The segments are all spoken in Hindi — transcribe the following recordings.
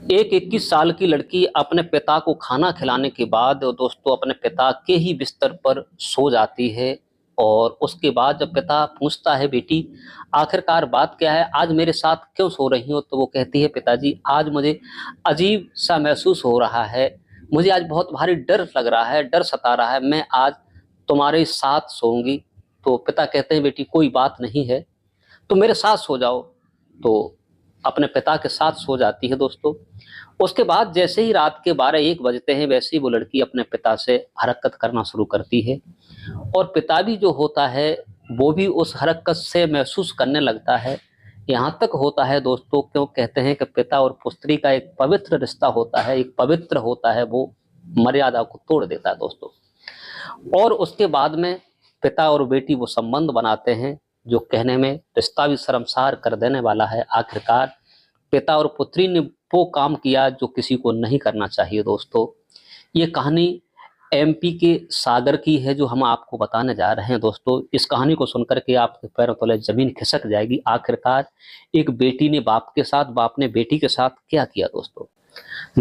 एक 21 साल की लड़की अपने पिता को खाना खिलाने के बाद दोस्तों अपने पिता के ही बिस्तर पर सो जाती है। और उसके बाद जब पिता पूछता है, बेटी आखिरकार बात क्या है, आज मेरे साथ क्यों सो रही हो? तो वो कहती है, पिताजी आज मुझे अजीब सा महसूस हो रहा है, मुझे आज बहुत भारी डर लग रहा है, डर सता रहा है, मैं आज तुम्हारे साथ सोऊंगी। तो पिता कहते हैं, बेटी कोई बात नहीं है, तो मेरे साथ सो जाओ। तो अपने पिता के साथ सो जाती है दोस्तों। उसके बाद जैसे ही रात के 12-1 बजते हैं, वैसे ही वो लड़की अपने पिता से हरकत करना शुरू करती है। और पिता भी जो होता है वो भी उस हरकत से महसूस करने लगता है। यहाँ तक होता है दोस्तों, क्यों कहते हैं कि पिता और पुत्री का एक पवित्र रिश्ता होता है, एक पवित्र होता है, वो मर्यादा को तोड़ देता है दोस्तों। और उसके बाद में पिता और बेटी वो संबंध बनाते हैं जो कहने में रिश्ता भी शर्मसार कर देने वाला है। आखिरकार पिता और पुत्री ने वो काम किया जो किसी को नहीं करना चाहिए दोस्तों। ये कहानी एमपी के सागर की है जो हम आपको बताने जा रहे हैं दोस्तों। इस कहानी को सुनकर के आपके पैरों तले जमीन खिसक जाएगी। आखिरकार एक बेटी ने बाप के साथ, बाप ने बेटी के साथ क्या किया दोस्तों।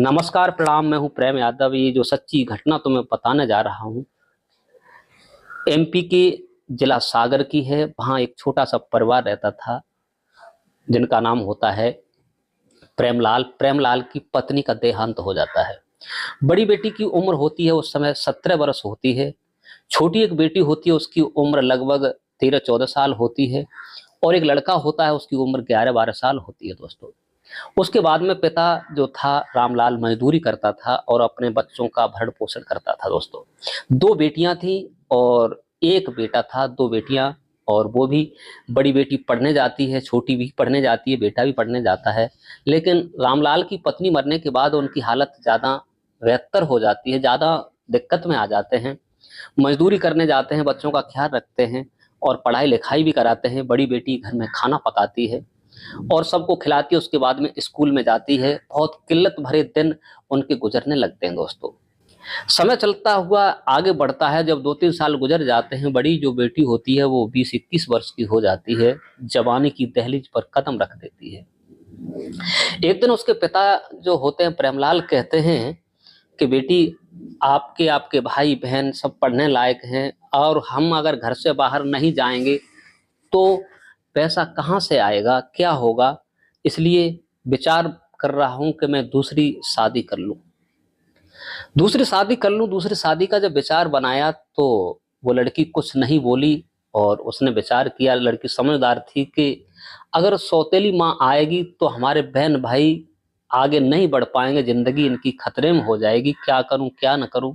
नमस्कार, प्रणाम, मैं हूं प्रेम यादव। ये जो सच्ची घटना तुम्हें बताने जा रहा हूं एमपी के जिला सागर की है। वहां एक छोटा सा परिवार रहता था जिनका नाम होता है प्रेमलाल। प्रेमलाल की पत्नी का देहांत हो जाता है। बड़ी बेटी की उम्र होती है उस समय 17 वर्ष होती है। छोटी एक बेटी होती है, उसकी उम्र लगभग 13-14 साल होती है। और एक लड़का होता है, उसकी उम्र 11-12 साल होती है दोस्तों। उसके बाद में पिता जो था रामलाल मजदूरी करता था और अपने बच्चों का भरण पोषण करता था दोस्तों। 2 बेटियां थी और एक बेटा था। 2 बेटियां, और वो भी बड़ी बेटी पढ़ने जाती है, छोटी भी पढ़ने जाती है, बेटा भी पढ़ने जाता है। लेकिन रामलाल की पत्नी मरने के बाद उनकी हालत ज़्यादा बेहतर हो जाती है, ज़्यादा दिक्कत में आ जाते हैं। मजदूरी करने जाते हैं, बच्चों का ख्याल रखते हैं और पढ़ाई लिखाई भी कराते हैं। बड़ी बेटी घर में खाना पकाती है और सबको खिलाती है। उसके बाद में स्कूल में जाती है। बहुत किल्लत भरे दिन उनके गुजरने लगते हैं दोस्तों। समय चलता हुआ आगे बढ़ता है। जब 2-3 साल गुजर जाते हैं, बड़ी जो बेटी होती है वो 20-21 वर्ष की हो जाती है, जवानी की दहलीज पर कदम रख देती है। एक दिन उसके पिता जो होते हैं प्रेमलाल कहते हैं कि बेटी आपके आपके भाई बहन सब पढ़ने लायक हैं और हम अगर घर से बाहर नहीं जाएंगे तो पैसा कहाँ से आएगा, क्या होगा, इसलिए विचार कर रहा हूं कि मैं दूसरी शादी कर लूं। दूसरी शादी का जब विचार बनाया तो वो लड़की कुछ नहीं बोली। और उसने विचार किया, लड़की समझदार थी कि अगर सौतेली माँ आएगी तो हमारे बहन भाई आगे नहीं बढ़ पाएंगे, जिंदगी इनकी खतरे में हो जाएगी, क्या करूं क्या न करूं।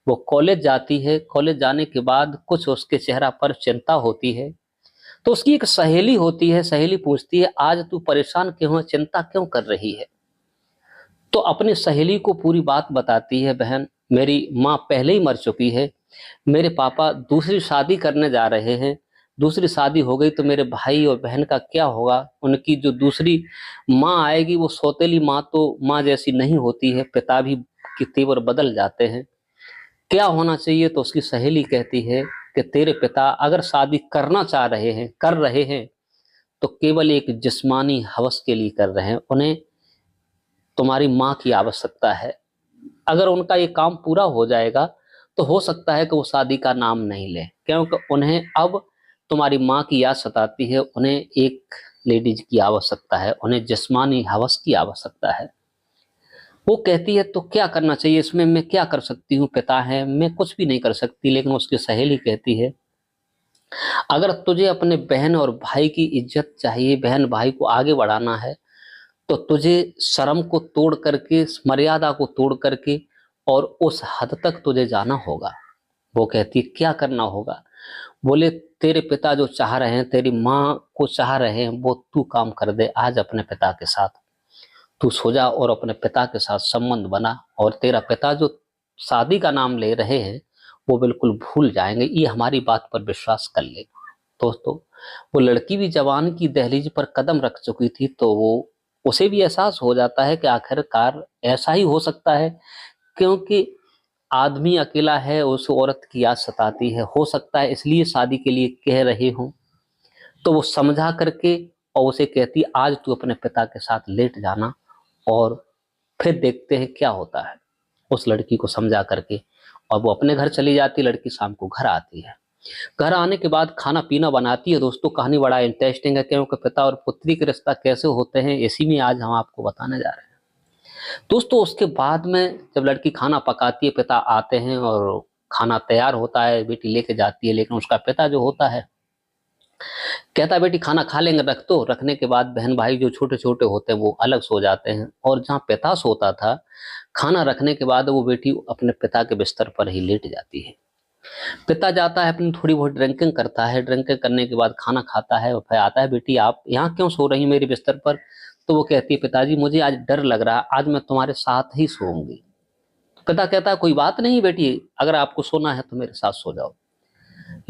वो कॉलेज जाती है। कॉलेज जाने के बाद कुछ उसके चेहरा पर चिंता होती है। तो उसकी एक सहेली होती है। सहेली पूछती है, आज तू परेशान क्यों है, चिंता क्यों कर रही है? तो अपनी सहेली को पूरी बात बताती है, बहन मेरी माँ पहले ही मर चुकी है, मेरे पापा दूसरी शादी करने जा रहे हैं, दूसरी शादी हो गई तो मेरे भाई और बहन का क्या होगा, उनकी जो दूसरी माँ आएगी वो सौतेली माँ तो माँ जैसी नहीं होती है, पिता भी के तेवर बदल जाते हैं, क्या होना चाहिए? तो उसकी सहेली कहती है कि तेरे पिता अगर शादी करना चाह रहे हैं, कर रहे हैं, तो केवल एक जिस्मानी हवस के लिए कर रहे हैं, उन्हें तुम्हारी माँ की आवश्यकता है। अगर उनका ये काम पूरा हो जाएगा तो हो सकता है कि वो शादी का नाम नहीं ले, क्योंकि उन्हें अब तुम्हारी माँ की याद सताती है, उन्हें एक लेडीज की आवश्यकता है, उन्हें जिस्मानी हवस की आवश्यकता है। वो कहती है तो क्या करना चाहिए, इसमें मैं क्या कर सकती हूँ, पिता है, मैं कुछ भी नहीं कर सकती। लेकिन उसकी सहेली कहती है, अगर तुझे अपने बहन और भाई की इज्जत चाहिए, बहन भाई को आगे बढ़ाना है, तो तुझे शर्म को तोड़ करके, मर्यादा को तोड़ करके और उस हद तक तुझे जाना होगा। वो कहती है क्या करना होगा? बोले तेरे पिता जो चाह रहे हैं, तेरी माँ को चाह रहे हैं, वो तू काम कर दे। आज अपने पिता के साथ तू सो जा और अपने पिता के साथ संबंध बना, और तेरा पिता जो शादी का नाम ले रहे हैं वो बिल्कुल भूल जाएंगे, ये हमारी बात पर विश्वास कर ले। दोस्तों, वो लड़की भी जवान की दहलीज पर कदम रख चुकी थी, तो वो उसे भी एहसास हो जाता है कि आखिरकार ऐसा ही हो सकता है, क्योंकि आदमी अकेला है, उस औरत की याद सताती है, हो सकता है इसलिए शादी के लिए कह रहे हो। तो वो समझा करके और उसे कहती, आज तू अपने पिता के साथ लेट जाना और फिर देखते हैं क्या होता है उस लड़की को समझा करके। और वो अपने घर चली जाती है, लड़की शाम को घर आती है। घर आने के बाद खाना पीना बनाती है। दोस्तों कहानी बड़ा इंटरेस्टिंग है, क्योंकि पिता और पुत्री के रिश्ता कैसे होते हैं इसी में आज हम आपको बताने जा रहे हैं। दोस्तों उसके बाद में जब लड़की खाना पकाती है, पिता आते हैं और खाना तैयार होता है, बेटी लेके जाती है। लेकिन उसका पिता जो होता है कहता है बेटी खाना खा लेंगे, रख दो। रखने के बाद बहन भाई जो छोटे छोटे होते हैं वो अलग सो जाते हैं, और जहाँ पिता सोता था खाना रखने के बाद वो बेटी अपने पिता के बिस्तर पर ही लेट जाती है। पिता जाता है, अपनी थोड़ी बहुत ड्रिंकिंग करता है। ड्रिंकिंग करने के बाद खाना खाता है और फिर आता है, बेटी आप यहाँ क्यों सो रही मेरे बिस्तर पर? तो वो कहती है, पिताजी मुझे आज डर लग रहा है, आज मैं तुम्हारे साथ ही सोऊंगी। पिता कहता है, कोई बात नहीं बेटी, अगर आपको सोना है तो मेरे साथ सो जाओ।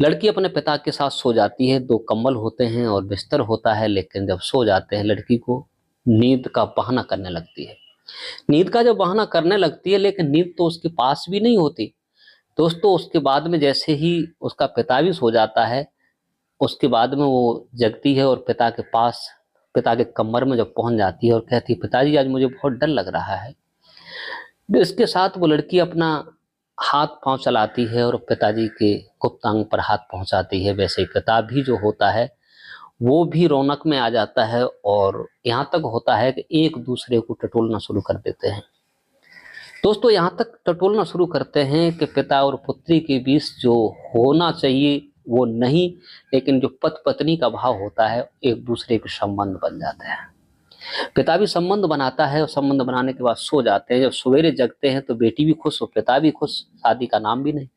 लड़की अपने पिता के साथ सो जाती है। दो कंबल होते हैं और बिस्तर होता है, लेकिन जब सो जाते हैं लड़की को नींद का बहाना करने लगती है। नींद का जब बहाना करने लगती है, लेकिन नींद तो उसके पास भी नहीं होती। दोस्तों उसके बाद में जैसे ही उसका पिता भी सो जाता है, उसके बाद में वो जगती है और पिता के पास, पिता के कमर में जब पहुंच जाती है और कहती है, पिताजी आज मुझे बहुत डर लग रहा है। इसके साथ वो लड़की अपना हाथ पांव चलाती है और पिताजी के गुप्तांग पर हाथ पहुंचाती है। वैसे ही पिता भी जो होता है वो भी रौनक में आ जाता है, और यहाँ तक होता है कि एक दूसरे को टटोलना शुरू कर देते हैं। दोस्तों यहाँ तक टटोलना शुरू करते हैं कि पिता और पुत्री के बीच जो होना चाहिए वो नहीं, लेकिन जो पति पत्नी का भाव होता है एक दूसरे के संबंध बन जाता है। पिता भी संबंध बनाता है और संबंध बनाने के बाद सो जाते हैं। जब सवेरे जगते हैं तो बेटी भी खुश और पिता भी खुश, शादी का नाम भी नहीं।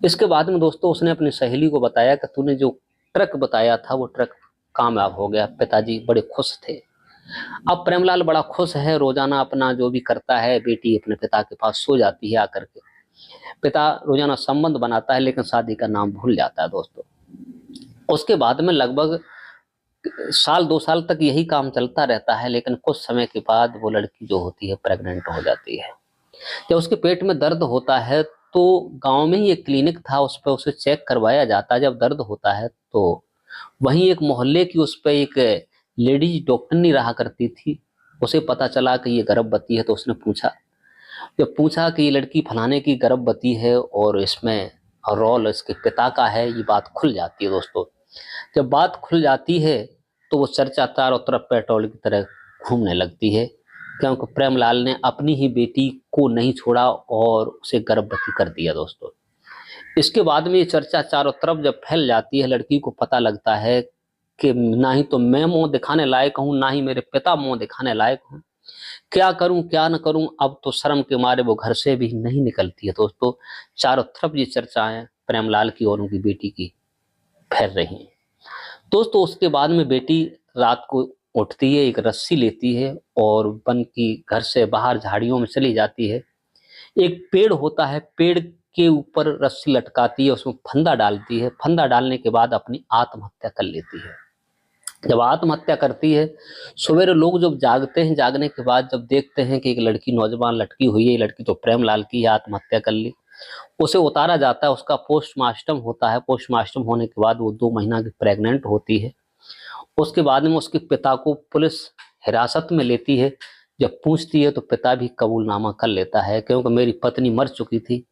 इसके बाद में दोस्तों उसने अपनी सहेली को बताया कि तूने जो ट्रक बताया था वो ट्रक कामयाब हो गया। पिताजी बड़े खुश थे। अब प्रेमलाल बड़ा खुश है, रोजाना अपना जो भी करता है, बेटी अपने पिता के पास सो जाती है आकर के। पिता रोजाना संबंध बनाता है, लेकिन शादी का नाम भूल जाता है। दोस्तों उसके बाद में लगभग साल 2 साल तक यही काम चलता रहता है, लेकिन कुछ समय के बाद वो लड़की जो होती है प्रेग्नेंट हो जाती है। जब उसके पेट में दर्द होता है तो गांव में ही एक क्लिनिक था, उस पर उसे चेक करवाया जाता है। जब दर्द होता है तो वहीं एक मोहल्ले की उस पर एक लेडीज डॉक्टरनी रहा करती थी। उसे पता चला कि ये गर्भवती है, तो उसने पूछा, जब पूछा कि ये लड़की फलाने की गर्भवती है और इसमें रोल इसके पिता का है, ये बात खुल जाती है। दोस्तों जब बात खुल जाती है तो वो चर्चा चारों तरफ पेट्रोल की तरह घूमने लगती है, क्योंकि प्रेमलाल ने अपनी ही बेटी को नहीं छोड़ा और उसे गर्भवती कर दिया। दोस्तों इसके बाद में ये चर्चा चारों तरफ जब फैल जाती है, लड़की को पता लगता है कि ना ही तो मैं मुंह दिखाने लायक हूँ, ना ही मेरे पिता मुंह दिखाने लायक हूँ। क्या करूं क्या न करूं, अब तो शर्म के मारे वो घर से भी नहीं निकलती है। दोस्तों चारों तरफ ये चर्चाएं प्रेमलाल की और उनकी बेटी की फैल रही हैं। दोस्तों उसके बाद में बेटी रात को उठती है, एक रस्सी लेती है और वन की घर से बाहर झाड़ियों में चली जाती है। एक पेड़ होता है, पेड़ के ऊपर रस्सी लटकाती है, उसमें फंदा डालती है। फंदा डालने के बाद अपनी आत्महत्या कर लेती है। जब आत्महत्या करती है, सवेरे लोग जब जागते हैं, जागने के बाद जब देखते हैं कि एक लड़की नौजवान लटकी हुई है, ये लड़की तो प्रेमलाल की है, आत्महत्या कर ली। उसे उतारा जाता है, उसका पोस्टमार्टम होता है। पोस्टमार्टम होने के बाद वो 2 महीना की प्रेग्नेंट होती है। उसके बाद में उसके पिता को पुलिस हिरासत में लेती है। जब पूछती है तो पिता भी कबूलनामा कर लेता है, क्योंकि मेरी पत्नी मर चुकी थी।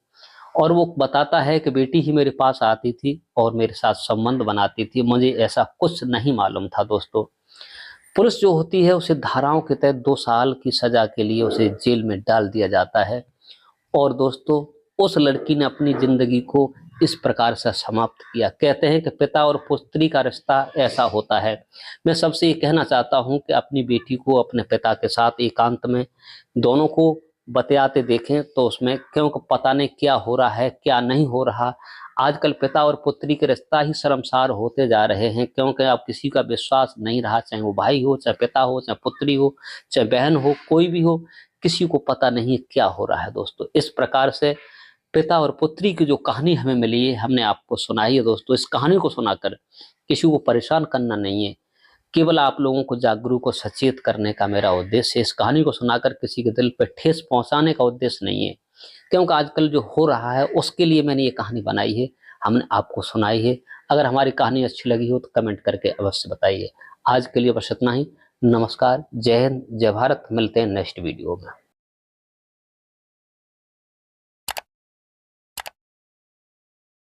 और वो बताता है कि बेटी ही मेरे पास आती थी और मेरे साथ संबंध बनाती थी, मुझे ऐसा कुछ नहीं मालूम था। दोस्तों पुलिस जो होती है उसे धाराओं के तहत 2 साल की सजा के लिए उसे जेल में डाल दिया जाता है। और दोस्तों उस लड़की ने अपनी जिंदगी को इस प्रकार से समाप्त किया। कहते हैं कि पिता और पुत्री का रिश्ता ऐसा होता है। मैं सबसे ये कहना चाहता हूँ कि अपनी बेटी को अपने पिता के साथ एकांत में दोनों को बतियाते देखें, तो उसमें क्योंकि पता नहीं क्या हो रहा है क्या नहीं हो रहा। आजकल पिता और पुत्री के रिश्ता ही शर्मसार होते जा रहे हैं, क्योंकि अब किसी का विश्वास नहीं रहा, चाहे वो भाई हो, चाहे पिता हो, चाहे पुत्री हो, चाहे बहन हो, कोई भी हो, किसी को पता नहीं क्या हो रहा है। दोस्तों इस प्रकार से पिता और पुत्री की जो कहानी हमें मिली है, हमने आपको सुनाई है। दोस्तों इस कहानी को सुनाकर किसी को परेशान करना नहीं है, केवल आप लोगों को जागरूक और सचेत करने का मेरा उद्देश्य है। इस कहानी को सुनाकर किसी के दिल पर ठेस पहुंचाने का उद्देश्य नहीं है, क्योंकि आजकल जो हो रहा है उसके लिए मैंने ये कहानी बनाई है, हमने आपको सुनाई है। अगर हमारी कहानी अच्छी लगी हो तो कमेंट करके अवश्य बताइए। आज के लिए बस इतना ही। नमस्कार, जय हिंद, जय भारत। मिलते हैं नेक्स्ट वीडियो में।